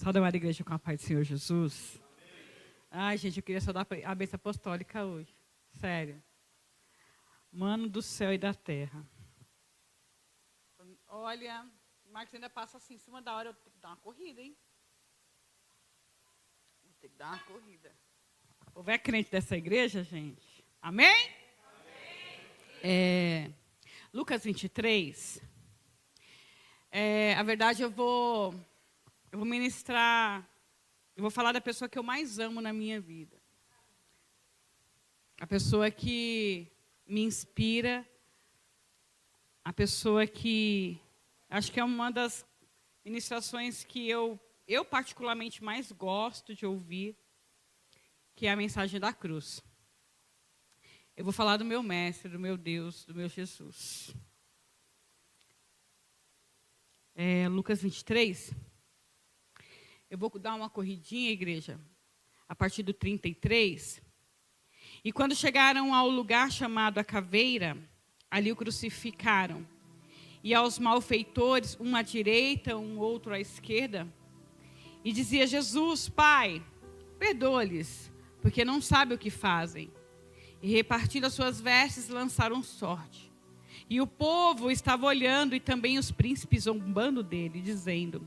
Saúde, amada igreja, com a paz do Senhor Jesus. Ai, gente, eu queria só dar a bênção apostólica hoje. Sério. Mano do céu e da terra. Olha, o Marcos ainda passa assim, em cima da hora, eu tenho que dar uma corrida, hein? Vou ter que dar uma corrida. O povo é crente dessa igreja, gente? Amém? Amém. Lucas 23. A verdade, eu vou ministrar, eu vou falar da pessoa que eu mais amo na minha vida. A pessoa que me inspira, a pessoa que, acho que é uma das ministrações que eu particularmente mais gosto de ouvir, que é a mensagem da cruz. Eu vou falar do meu mestre, do meu Deus, do meu Jesus. Lucas 23. Eu vou dar uma corridinha, igreja, a partir do 33. E quando chegaram ao lugar chamado a Caveira, ali o crucificaram. E aos malfeitores, um à direita, um outro à esquerda. E dizia: Jesus, Pai, perdoa-lhes, porque não sabem o que fazem. E repartindo as suas vestes, lançaram sorte. E o povo estava olhando, e também os príncipes zombando dele, dizendo: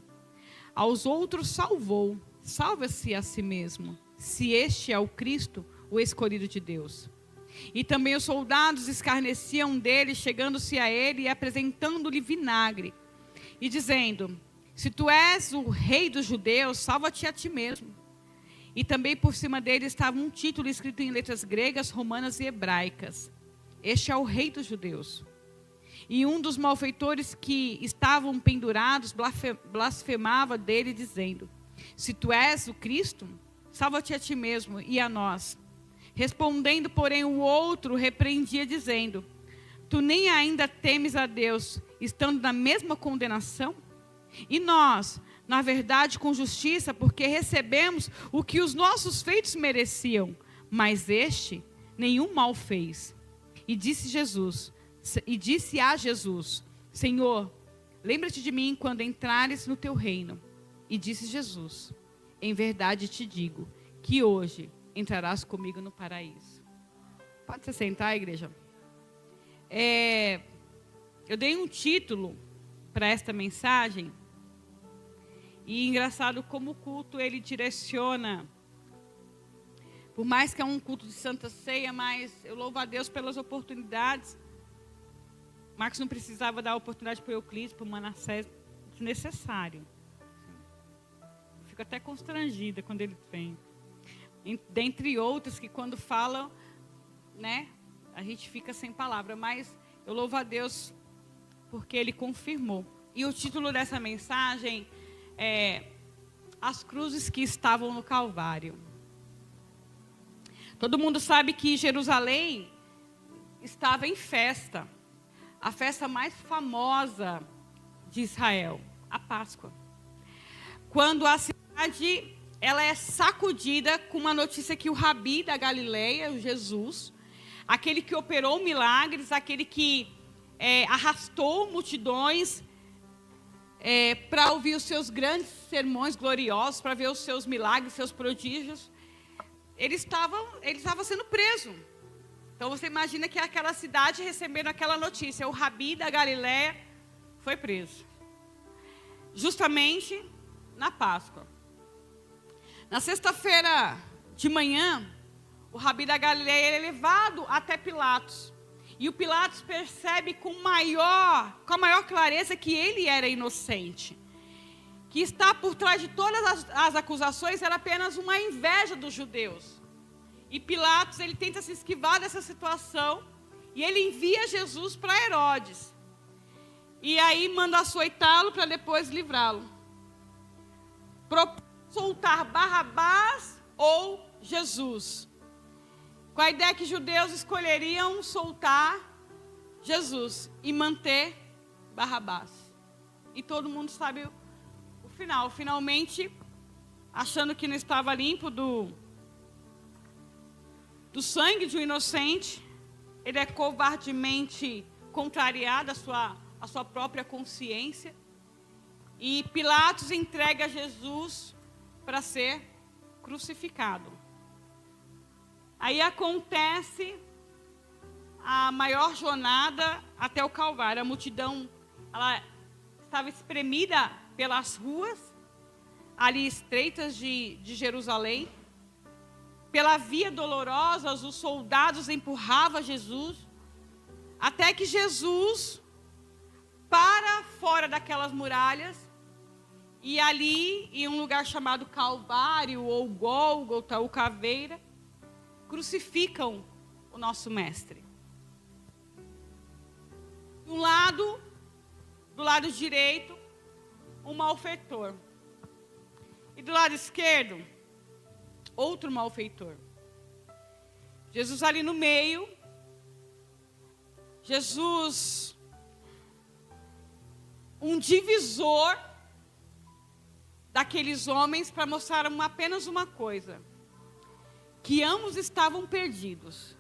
aos outros salvou, salva-se a si mesmo, se este é o Cristo, o escolhido de Deus. E também os soldados escarneciam dele, chegando-se a ele e apresentando-lhe vinagre, e dizendo: se tu és o rei dos judeus, salva-te a ti mesmo. E também por cima dele estava um título escrito em letras gregas, romanas e hebraicas: este é o rei dos judeus. E um dos malfeitores que estavam pendurados blasfemava dele, dizendo: se tu és o Cristo, salva-te a ti mesmo e a nós. Respondendo, porém, o outro repreendia, dizendo: tu nem ainda temes a Deus, estando na mesma condenação? E nós, na verdade, com justiça, porque recebemos o que os nossos feitos mereciam, mas este nenhum mal fez. E disse a Jesus: Senhor, lembra-te de mim quando entrares no teu reino. E disse Jesus: em verdade te digo, que hoje entrarás comigo no paraíso. Pode se sentar, igreja? Eu dei um título para esta mensagem. E engraçado como o culto ele direciona. Por mais que é um culto de Santa Ceia, mas eu louvo a Deus pelas oportunidades. Marcos não precisava dar oportunidade para o Euclides, para o Manassés, desnecessário. Fico até constrangida quando ele vem. Dentre outros que quando falam, né, a gente fica sem palavra. Mas eu louvo a Deus porque Ele confirmou. E o título dessa mensagem é As Cruzes que Estavam no Calvário. Todo mundo sabe que Jerusalém estava em festa. A festa mais famosa de Israel, a Páscoa. Quando a cidade ela é sacudida com uma notícia que o Rabi da Galileia, o Jesus, aquele que operou milagres, aquele que arrastou multidões para ouvir os seus grandes sermões gloriosos, para ver os seus milagres, seus prodígios, ele estava sendo preso. Então você imagina que aquela cidade recebendo aquela notícia, o Rabi da Galileia foi preso. Justamente na Páscoa. Na sexta-feira de manhã, o Rabi da Galileia é levado até Pilatos. E o Pilatos percebe com a maior clareza que ele era inocente. Que está por trás de todas as acusações era apenas uma inveja dos judeus. E Pilatos, ele tenta se esquivar dessa situação. E ele envia Jesus para Herodes. E aí manda açoitá-lo para depois livrá-lo. Propõe soltar Barrabás ou Jesus. Com a ideia que judeus escolheriam soltar Jesus e manter Barrabás. E todo mundo sabe o final. Finalmente, achando que não estava limpo do sangue de um inocente, ele é covardemente contrariado à sua própria consciência. E Pilatos entrega Jesus para ser crucificado. Aí acontece a maior jornada até o Calvário. A multidão, ela estava espremida pelas ruas, ali estreitas de Jerusalém. Pela via dolorosa, os soldados empurravam Jesus, até que Jesus para fora daquelas muralhas, e ali, em um lugar chamado Calvário, ou Gólgota, ou Caveira, crucificam o nosso mestre. Do lado direito, um malfeitor. E do lado esquerdo, outro malfeitor. Jesus ali no meio. Jesus, um divisor daqueles homens, para mostrar apenas uma coisa: que ambos estavam perdidos.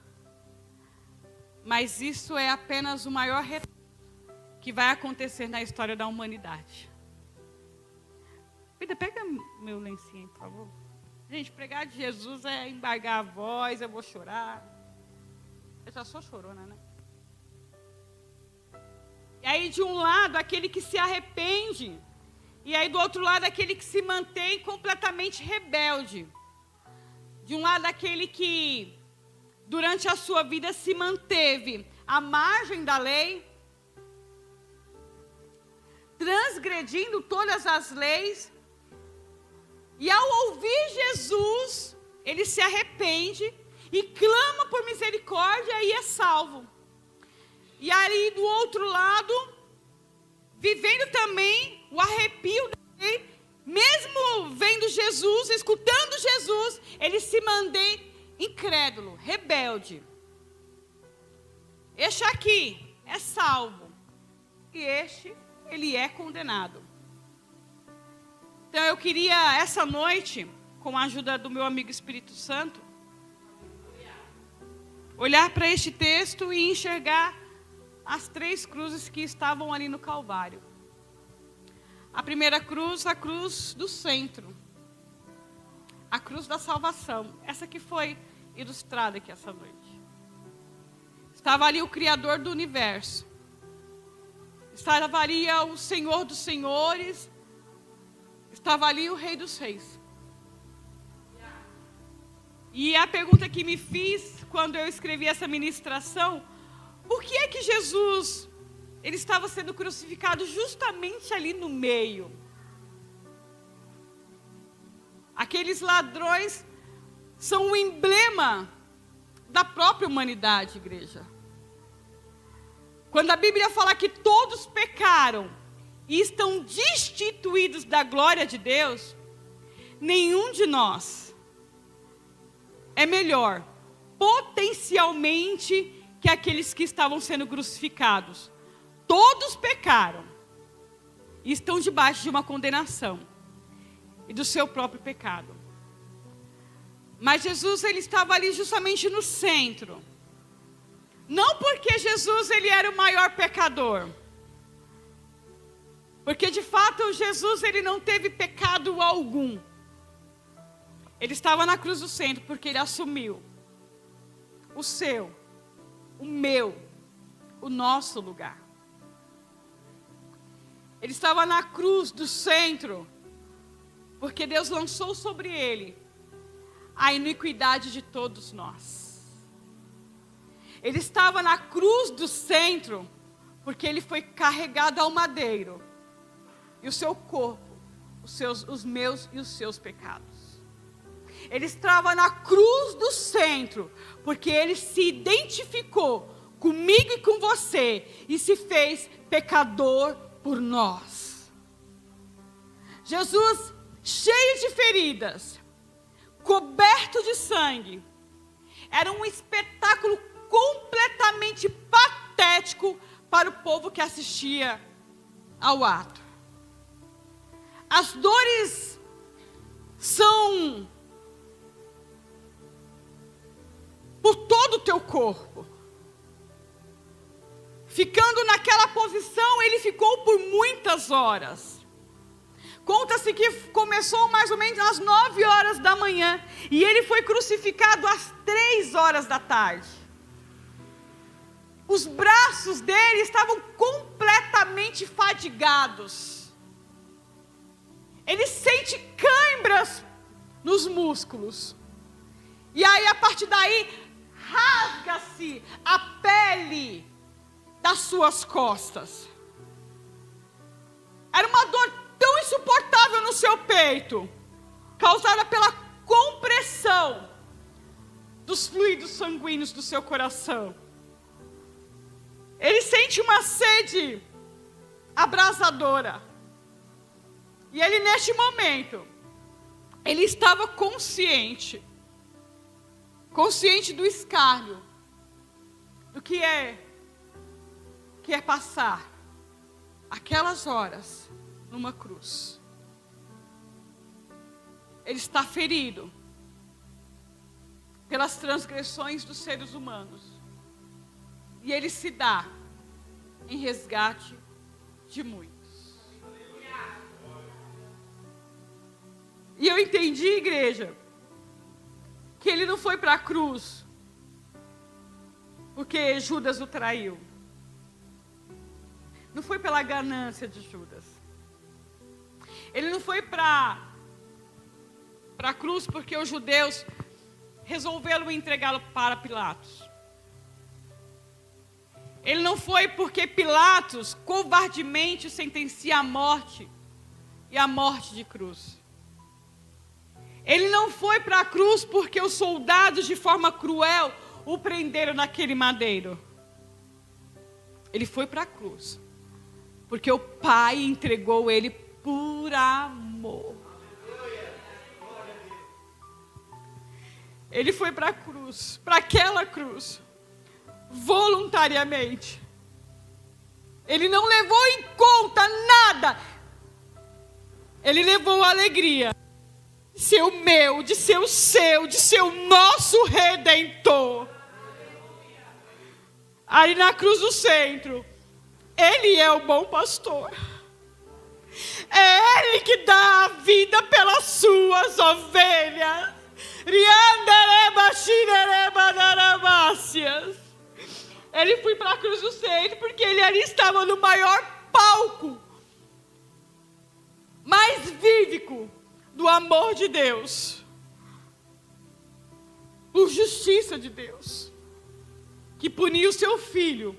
Mas isso é apenas o maior retorno que vai acontecer na história da humanidade. Vida, pega meu lencinho, por favor. Gente, pregar de Jesus é embargar a voz, eu vou chorar. Eu já sou chorona, né? E aí, de um lado, aquele que se arrepende. E aí, do outro lado, aquele que se mantém completamente rebelde. De um lado, aquele que, durante a sua vida, se manteve à margem da lei, transgredindo todas as leis. E ao ouvir Jesus, ele se arrepende e clama por misericórdia e é salvo. E aí, do outro lado, vivendo também o arrepio da lei, mesmo vendo Jesus, escutando Jesus, ele se mantém incrédulo, rebelde. Este aqui é salvo, e este, ele é condenado. Então eu queria, essa noite, com a ajuda do meu amigo Espírito Santo, olhar para este texto e enxergar as 3 cruzes que estavam ali no Calvário. A primeira cruz, a cruz do centro. A cruz da salvação. Essa que foi ilustrada aqui essa noite. Estava ali o Criador do universo. Estava ali o Senhor dos senhores. Estava ali o Rei dos reis. E a pergunta que me fiz quando eu escrevi essa ministração: por que é que Jesus, ele estava sendo crucificado justamente ali no meio? Aqueles ladrões são um emblema da própria humanidade, igreja. Quando a Bíblia fala que todos pecaram e estão destituídos da glória de Deus, nenhum de nós é melhor, potencialmente, que aqueles que estavam sendo crucificados. Todos pecaram e estão debaixo de uma condenação e do seu próprio pecado. Mas Jesus, ele estava ali justamente no centro. Não porque Jesus, ele era o maior pecador. Porque de fato Jesus, ele não teve pecado algum. Ele estava na cruz do centro porque ele assumiu o seu, o meu, o nosso lugar. Ele estava na cruz do centro porque Deus lançou sobre ele a iniquidade de todos nós. Ele estava na cruz do centro porque ele foi carregado ao madeiro, e o seu corpo, os meus e os seus pecados. Ele estava na cruz do centro porque ele se identificou comigo e com você e se fez pecador por nós. Jesus, cheio de feridas, coberto de sangue, era um espetáculo completamente patético para o povo que assistia ao ato. As dores são por todo o teu corpo. Ficando naquela posição, ele ficou por muitas horas. Conta-se que começou mais ou menos às 9 horas da manhã. E ele foi crucificado às 3 horas da tarde. Os braços dele estavam completamente fadigados. Ele sente cãibras nos músculos. E aí, a partir daí, rasga-se a pele das suas costas. Era uma dor tão insuportável no seu peito, causada pela compressão dos fluidos sanguíneos do seu coração. Ele sente uma sede abrasadora. E ele, neste momento, ele estava consciente do escárnio, do que é passar aquelas horas numa cruz. Ele está ferido pelas transgressões dos seres humanos. E ele se dá em resgate de muitos. E eu entendi, igreja, que ele não foi para a cruz porque Judas o traiu. Não foi pela ganância de Judas. Ele não foi para a cruz porque os judeus resolveram entregá-lo para Pilatos. Ele não foi porque Pilatos covardemente sentencia a morte, e a morte de cruz. Ele não foi para a cruz porque os soldados de forma cruel o prenderam naquele madeiro. Ele foi para a cruz porque o Pai entregou ele por amor. Ele foi para a cruz, para aquela cruz, voluntariamente. Ele não levou em conta nada. Ele levou a alegria de ser o meu, de ser o seu, de ser o nosso Redentor. Ali na cruz do centro, Ele é o bom pastor. É Ele que dá a vida pelas suas ovelhas. Ele foi para a cruz do centro porque ele ali estava no maior palco, mais vívico do amor de Deus, por justiça de Deus, que puniu o seu filho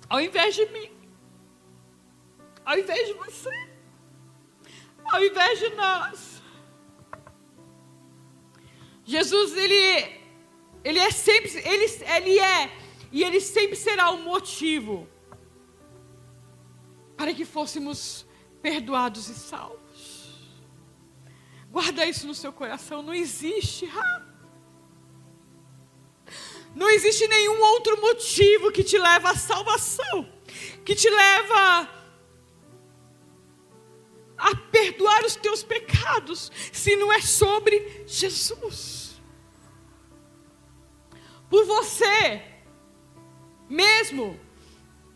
ao invés de mim, ao invés de você, ao invés de nós. Jesus, ele é sempre, ele é e ele sempre será o motivo para que fôssemos perdoados e salvos. Guarda isso no seu coração. Não existe nenhum outro motivo que te leva à salvação, que te leva a perdoar os teus pecados, se não é sobre Jesus. Por você mesmo,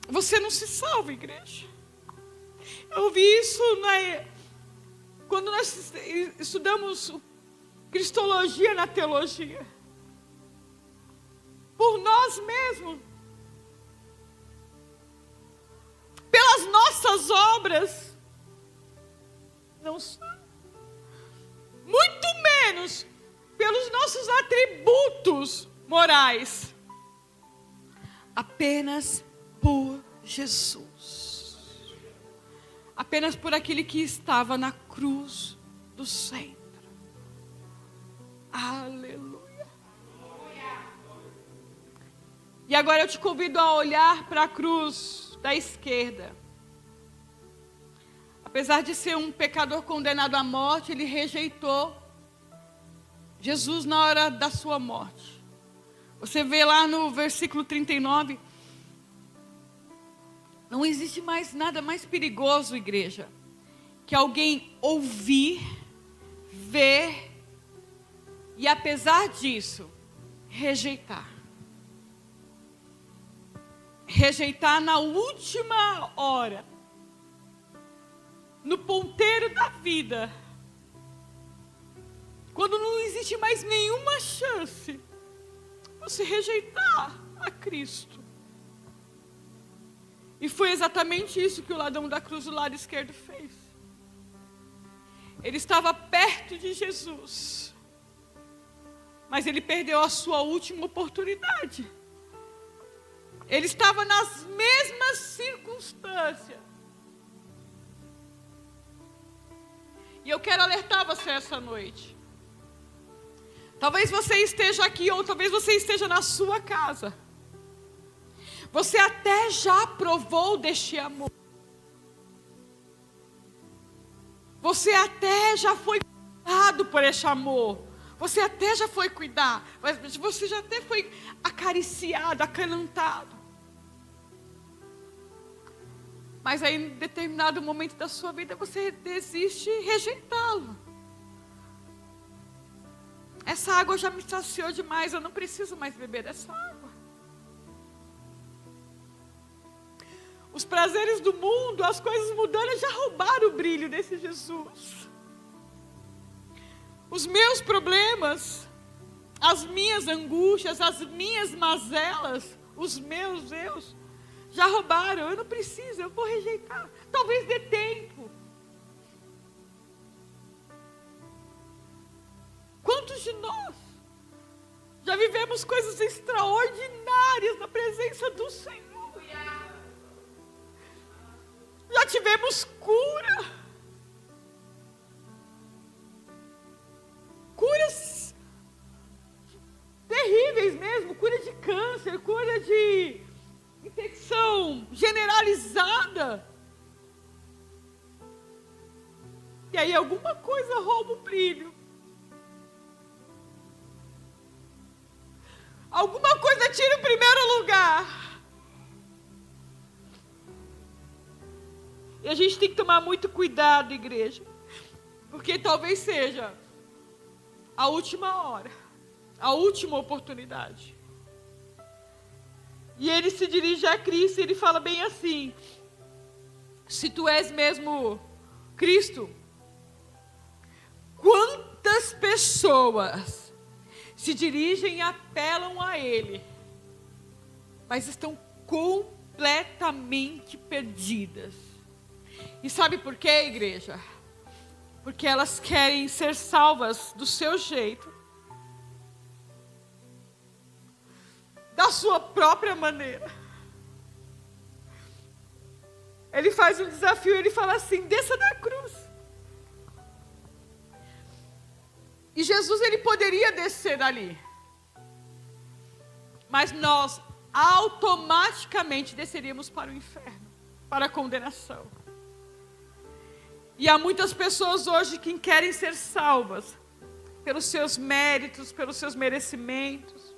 você não se salva, igreja. Eu ouvi isso quando nós estudamos cristologia na teologia. Por nós mesmos, pelas nossas obras, não são. Muito menos pelos nossos atributos morais. Apenas por Jesus. Apenas por aquele que estava na cruz do centro. Aleluia. E agora eu te convido a olhar para a cruz da esquerda. Apesar de ser um pecador condenado à morte, ele rejeitou Jesus na hora da sua morte. Você vê lá no versículo 39. Não existe mais nada mais perigoso, igreja, que alguém ouvir, ver e, apesar disso, rejeitar. Rejeitar na última hora. no ponteiro da vida, quando não existe mais nenhuma chance, você rejeitar a Cristo. E foi exatamente isso que o ladrão da cruz do lado esquerdo fez. Ele estava perto de Jesus, mas ele perdeu a sua última oportunidade. Ele estava nas mesmas circunstâncias. E eu quero alertar você essa noite. Talvez você esteja aqui, ou talvez você esteja na sua casa. Você até já provou deste amor. Você até já foi cuidado por este amor. Você até já foi cuidar. Você já até foi acariciado, acanantado. Mas aí, em determinado momento da sua vida, você desiste e rejeitá-lo. Essa água já me saciou demais, eu não preciso mais beber dessa água. Os prazeres do mundo, as coisas mundanas já roubaram o brilho desse Jesus. Os meus problemas, as minhas angústias, as minhas mazelas, os meus eus, já roubaram. Eu não preciso, eu vou rejeitar. Talvez dê tempo. Quantos de nós já vivemos coisas extraordinárias na presença do Senhor? Já tivemos cura. Curas terríveis mesmo. Cura de câncer, cura de infecção generalizada. E aí alguma coisa rouba o brilho. Alguma coisa tira o primeiro lugar. E a gente tem que tomar muito cuidado, igreja. Porque talvez seja a última hora, a última oportunidade. E ele se dirige a Cristo e ele fala bem assim: se tu és mesmo Cristo, quantas pessoas se dirigem e apelam a Ele, mas estão completamente perdidas. E sabe por quê, igreja? Porque elas querem ser salvas do seu jeito, da sua própria maneira. Ele faz um desafio, ele fala assim: desça da cruz. E Jesus, ele poderia descer dali, mas nós automaticamente desceríamos para o inferno, para a condenação. E há muitas pessoas hoje que querem ser salvas pelos seus méritos, pelos seus merecimentos.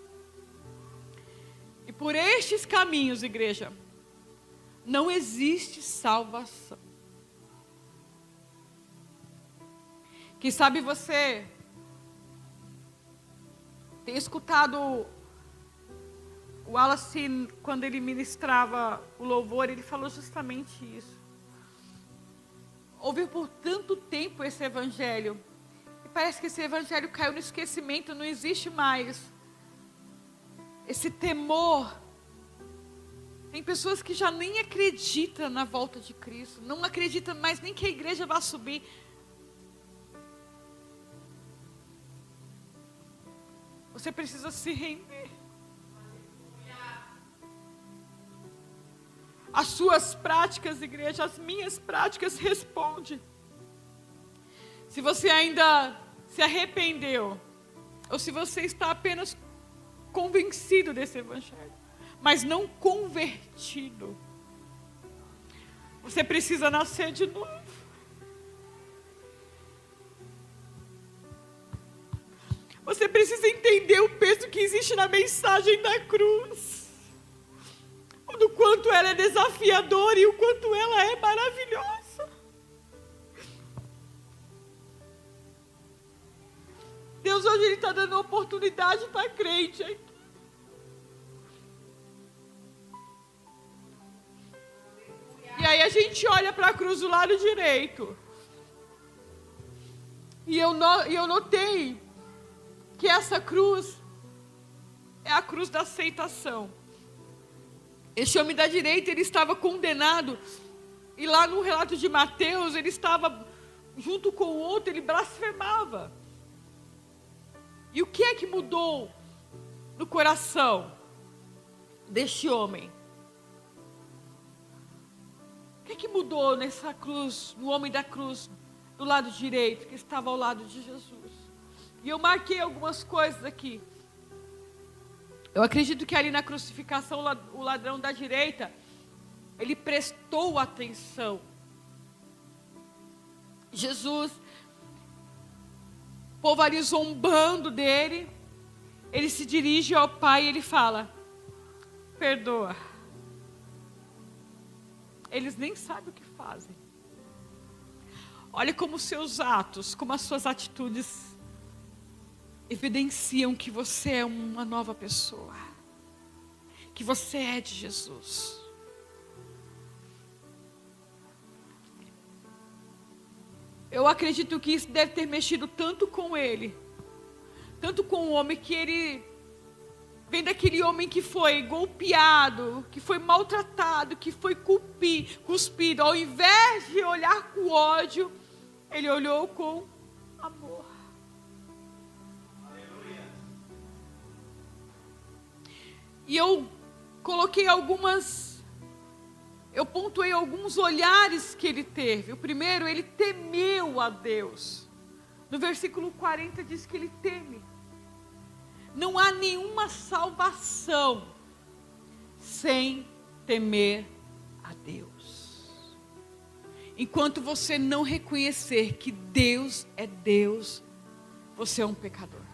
E por estes caminhos, igreja, não existe salvação. Quem sabe você tem escutado o Wallace, quando ele ministrava o louvor, ele falou justamente isso. Ouviu por tanto tempo esse evangelho, e parece que esse evangelho caiu no esquecimento, não existe mais esse temor. Tem pessoas que já nem acreditam na volta de Cristo, não acreditam mais nem que a igreja vai subir. Você precisa se render. As suas práticas, igreja, as minhas práticas respondem. Se você ainda se arrependeu, ou se você está apenas convencido desse evangelho, mas não convertido, você precisa nascer de novo. Você precisa entender o peso que existe na mensagem da cruz. Do quanto ela é desafiadora e o quanto ela é maravilhosa. Deus hoje Ele está dando oportunidade para crente aqui. E aí a gente gente olha para a cruz do lado direito, e eu notei que essa cruz é a cruz da aceitação. Esse homem da direita, ele estava condenado, e lá no relato de Mateus, ele estava junto com o outro, ele blasfemava. E o que é que mudou no coração deste homem? O que é que mudou nessa cruz, no homem da cruz, do lado direito, que estava ao lado de Jesus? E eu marquei algumas coisas aqui. Eu acredito que ali na crucificação, o ladrão da direita, ele prestou atenção. Jesus, o povo ali zombando dele, ele se dirige ao Pai e ele fala: perdoa. Eles nem sabem o que fazem. Olha como os seus atos, como as suas atitudes evidenciam que você é uma nova pessoa, que você é de Jesus. Eu acredito que isso deve ter mexido tanto com ele, tanto com o homem, que ele vem daquele homem que foi golpeado, que foi maltratado, que foi cuspido. Ao invés de olhar com ódio, ele olhou com amor. E eu pontuei alguns olhares que ele teve. O primeiro, ele temeu a Deus. No versículo 40 diz que ele teme. Não há nenhuma salvação sem temer a Deus. Enquanto você não reconhecer que Deus é Deus, você é um pecador.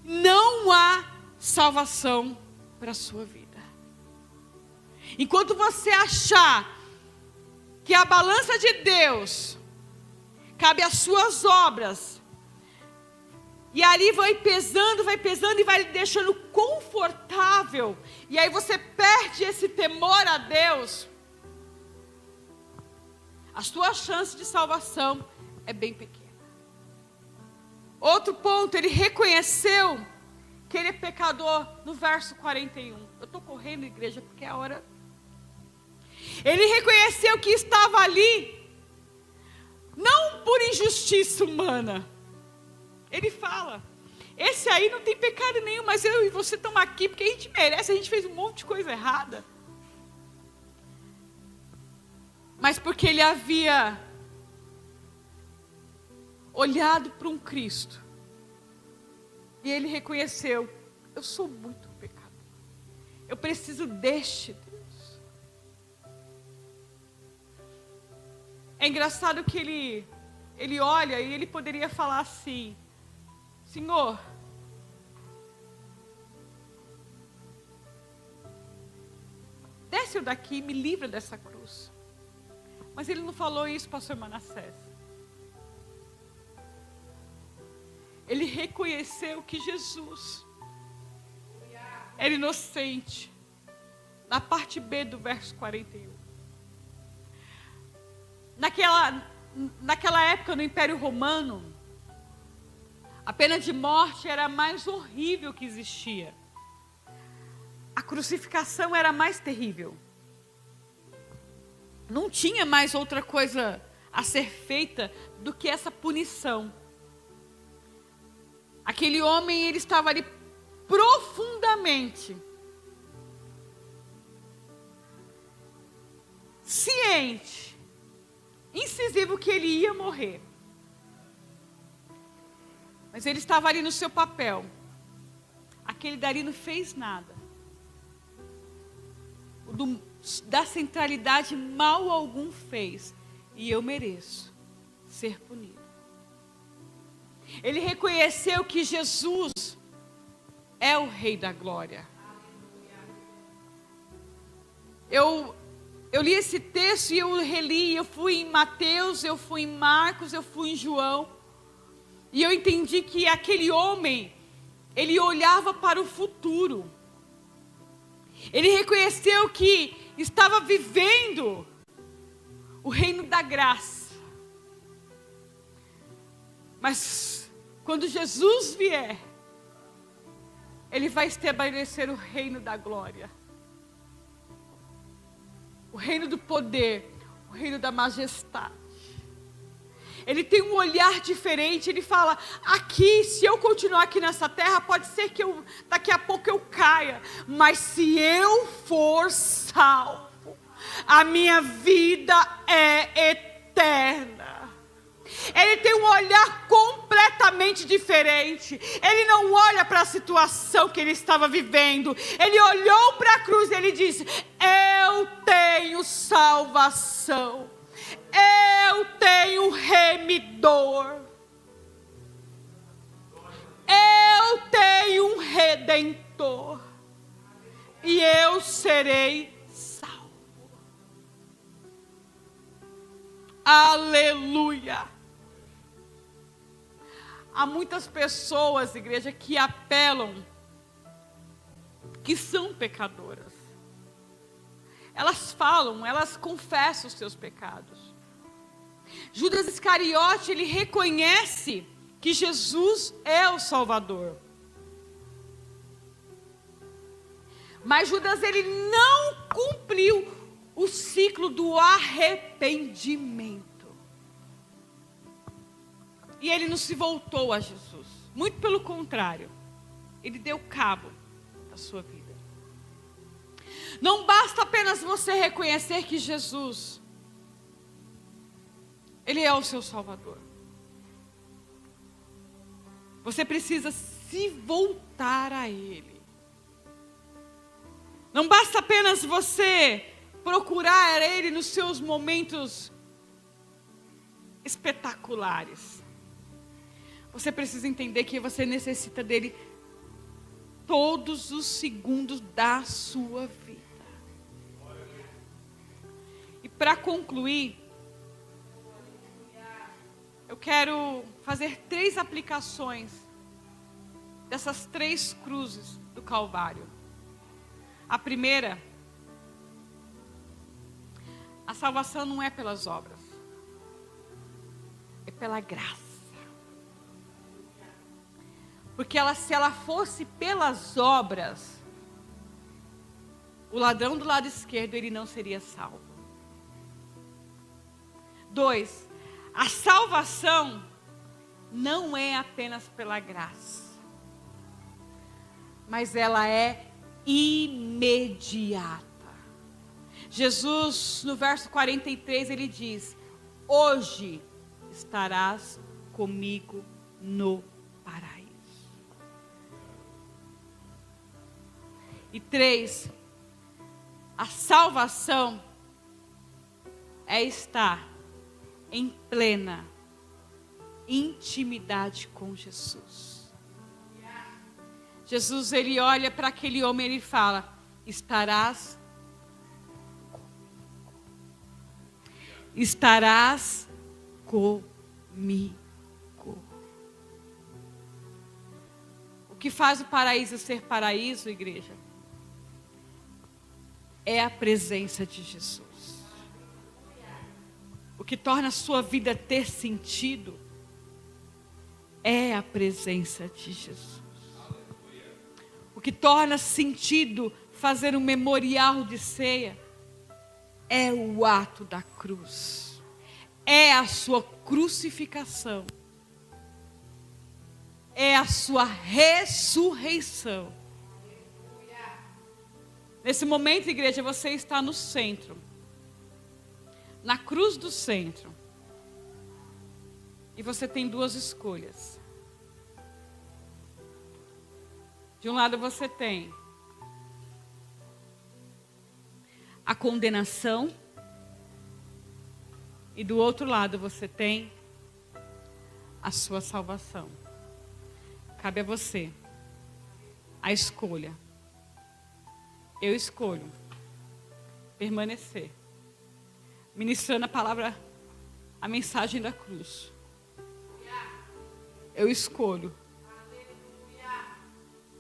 Não há salvação para a sua vida. Enquanto você achar que a balança de Deus cabe às suas obras, e ali vai pesando e vai lhe deixando confortável, e aí você perde esse temor a Deus, a sua chance de salvação é bem pequena. Outro ponto, ele reconheceu que ele é pecador no verso 41. Eu estou correndo, igreja, porque é a hora. Ele reconheceu que estava ali, não por injustiça humana. Ele fala: esse aí não tem pecado nenhum, mas eu e você estamos aqui porque a gente merece, a gente fez um monte de coisa errada. Mas porque ele havia olhado para um Cristo, e ele reconheceu: eu sou muito pecador, eu preciso deste Deus. É engraçado que ele olha e ele poderia falar assim: Senhor, desce eu daqui e me livra dessa cruz. Mas ele não falou isso, pastor Manassés. Ele reconheceu que Jesus era inocente. Na parte B do verso 41. Naquela época, no Império Romano, a pena de morte era a mais horrível que existia. A crucificação era a mais terrível. Não tinha mais outra coisa a ser feita do que essa punição. Aquele homem, ele estava ali profundamente ciente, incisivo que ele ia morrer. Mas ele estava ali no seu papel. Aquele dali não fez nada. Da centralidade mal algum fez. E eu mereço ser punido. Ele reconheceu que Jesus é o Rei da Glória. Eu li esse texto e eu reli. Eu fui em Mateus, eu fui em Marcos, eu fui em João. E eu entendi que aquele homem, ele olhava para o futuro. Ele reconheceu que estava vivendo o reino da graça. Mas quando Jesus vier, Ele vai estabelecer o reino da glória. O reino do poder, o reino da majestade. Ele tem um olhar diferente, ele fala, aqui, se eu continuar aqui nessa terra, pode ser que daqui a pouco eu caia, mas se eu for salvo, a minha vida é eterna. Ele tem um olhar completamente diferente. Ele não olha para a situação que ele estava vivendo. Ele olhou para a cruz e ele disse, eu tenho salvação. Eu tenho remidor. Eu tenho um redentor. E eu serei salvo. Aleluia. Há muitas pessoas, igreja, que apelam que são pecadoras. Elas falam, elas confessam os seus pecados. Judas Iscariote, ele reconhece que Jesus é o Salvador. Mas Judas, ele não cumpriu o ciclo do arrependimento. E ele não se voltou a Jesus. Muito pelo contrário. Ele deu cabo da sua vida. Não basta apenas você reconhecer que Jesus, Ele é o seu Salvador. Você precisa se voltar a Ele. Não basta apenas você procurar Ele nos seus momentos espetaculares. Você precisa entender que você necessita dele todos os segundos da sua vida. E para concluir, eu quero fazer 3 aplicações dessas 3 cruzes do Calvário. A primeira, a salvação não é pelas obras, é pela graça. Porque se ela fosse pelas obras, o ladrão do lado esquerdo, ele não seria salvo. 2, a salvação não é apenas pela graça, mas ela é imediata. Jesus, no verso 43, ele diz, hoje estarás comigo no paraíso. E 3, a salvação é estar em plena intimidade com Jesus. Jesus, ele olha para aquele homem e ele fala, estarás comigo. O que faz o paraíso ser paraíso, igreja? É a presença de Jesus. O que torna a sua vida ter sentido é a presença de Jesus. O que torna sentido fazer um memorial de ceia é o ato da cruz. É a sua crucificação. É a sua ressurreição. Nesse momento, igreja, você está no centro. Na cruz do centro. E você tem 2 escolhas. De um lado você tem a condenação. E do outro lado você tem a sua salvação. Cabe a você a escolha. Eu escolho permanecer, ministrando a palavra, a mensagem da cruz. Eu escolho,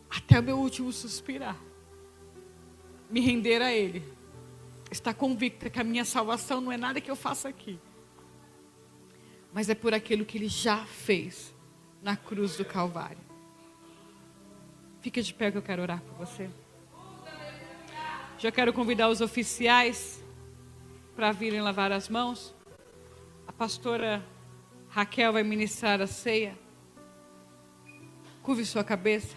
até o meu último suspirar, me render a Ele está convicta que a minha salvação não é nada que eu faça aqui, mas é por aquilo que Ele já fez na cruz do Calvário. Fica de pé que eu quero orar por você. Já quero convidar os oficiais para virem lavar as mãos. A pastora Raquel vai ministrar a ceia. Curve sua cabeça.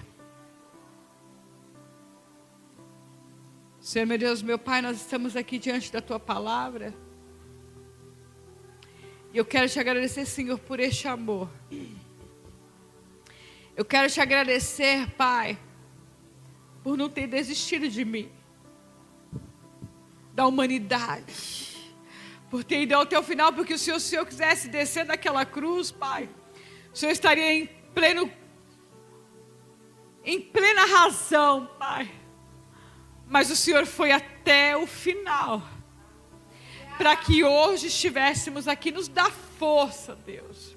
Senhor, meu Deus, meu Pai, nós estamos aqui diante da Tua palavra. E eu quero te agradecer, Senhor, por este amor. Eu quero te agradecer, Pai, por não ter desistido de mim, da humanidade, por ter ido até o final, porque se o Senhor quisesse descer daquela cruz, Pai, o Senhor estaria em plena razão, Pai. Mas o Senhor foi até o final, para que hoje estivéssemos aqui. Nos dá força, Deus.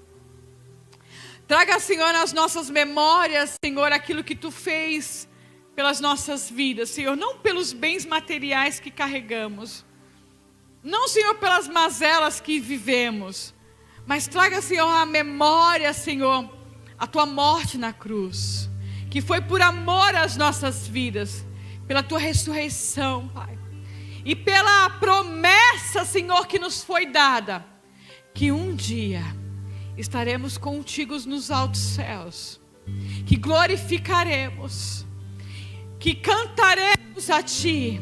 Traga, Senhor, nas nossas memórias, Senhor, aquilo que Tu fez pelas nossas vidas, Senhor. Não pelos bens materiais que carregamos, não, Senhor, pelas mazelas que vivemos, mas traga, Senhor, a memória, Senhor, a Tua morte na cruz, que foi por amor às nossas vidas, pela Tua ressurreição, Pai, e pela promessa, Senhor, que nos foi dada, que um dia estaremos contigo nos altos céus, que glorificaremos, que cantaremos a Ti,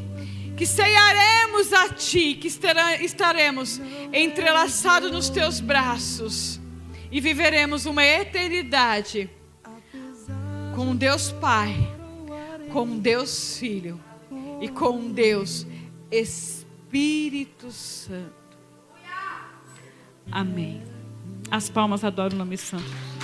que ceiaremos a Ti, que estaremos entrelaçados nos Teus braços e viveremos uma eternidade com Deus Pai, com Deus Filho e com Deus Espírito Santo. Amém. As palmas adoram o nome santo.